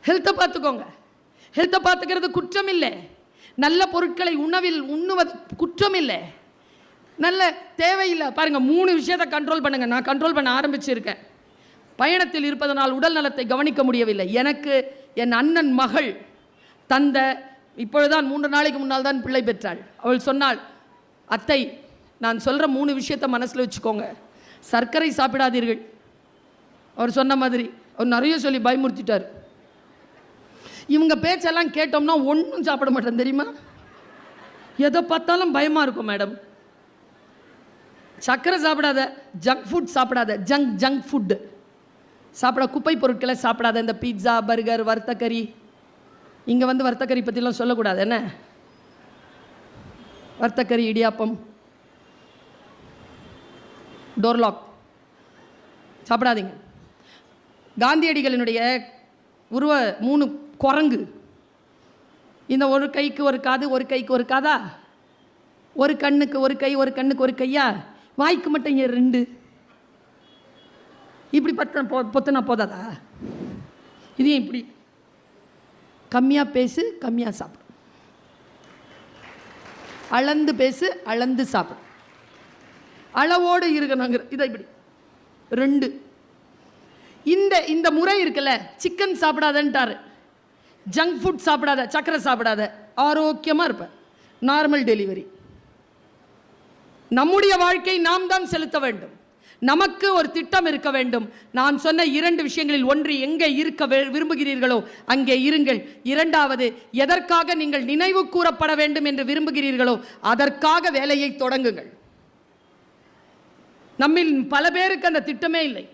ஹெல்த்தை பார்த்துக்கோங்க. ஹெல்த்தை பார்த்துக்கிறது குற்றம் இல்லை. நல்ல பொருட்களை உணவில் உண்ணுவது குற்றம் இல்லை. நல்ல தேவையில்லை. பாருங்கள், 3 விஷயத்தை கண்ட்ரோல் பண்ணுங்கள். நான் கண்ட்ரோல் பண்ண ஆரம்பிச்சிருக்கேன். பயணத்தில் இருப்பதனால் உடல் நலத்தை கவனிக்க முடியவில்லை. எனக்கு என் அண்ணன் மகள் தந்த இப்பொழுதுதான் 3 நாளைக்கு முன்னால் தான் பிள்ளை பெற்றாள். அவள் சொன்னாள், அத்தை நான் சொல்கிற 3 விஷயத்தை மனசில் வச்சுக்கோங்க. சர்க்கரை சாப்பிடாதீர்கள். அவர் சொன்ன மாதிரி அவர் நிறைய சொல்லி பயமுறுத்திட்டார். இவங்க பேச்செல்லாம் கேட்டோம்னா ஒன்றும் சாப்பிட மாட்டேன் தெரியுமா? எதை பார்த்தாலும் பயமாக இருக்கும். மேடம், சர்க்கரை சாப்பிடாத, ஜங்க் ஃபுட் சாப்பிடாத, ஜங்க் ஃபுட்டு சாப்பிட, குப்பை பொருட்களை சாப்பிடாத. இந்த பீட்சா, பர்கர், வறுத்தக்கறி. இங்கே வந்து வறுத்தக்கறி பற்றிலாம் சொல்லக்கூடாது. என்ன வறுத்தக்கறி, இடியாப்பம், டோர்லாக் சாப்பிடாதீங்க. காந்தியடிகளினுடைய உருவ 3 குரங்கு. இந்த ஒரு கைக்கு ஒரு காது, ஒரு கைக்கு ஒரு காதா, ஒரு கண்ணுக்கு ஒரு கை, ஒரு கண்ணுக்கு ஒரு கையா, வாய்க்கு மட்டும் 2 இப்படி பொத்துனா போதாதா? இதையும் இப்படி கம்மியாக பேசு, கம்மியாக சாப்பிடு. அளந்து பேசு, அளந்து சாப்பிடு. அளவோடு இருக்கணுங்கிற இதை இப்படி 2. இந்த முறை இருக்குல்ல, சிக்கன் சாப்பிடாதன்ட்டாரு, ஜங்க் ஃபுட் சாப்பிடாத, சக்கரை சாப்பிடாத, ஆரோக்கியமாக இருப்ப. Normal delivery. நம்முடைய வாழ்க்கை நாம் தான் செலுத்த வேண்டும். நமக்கு ஒரு திட்டம் இருக்க வேண்டும். நான் சொன்ன 2 விஷயங்களில் ஒன்று, எங்கே இருக்க விரும்புகிறீர்களோ அங்கே இருங்கள். 2வது, எதற்காக நீங்கள் நினைவு கூறப்பட வேண்டும் என்று விரும்புகிறீர்களோ அதற்காக வேலையை தொடங்குங்கள். நம்மில் பல பேருக்கு அந்த திட்டமே இல்லை.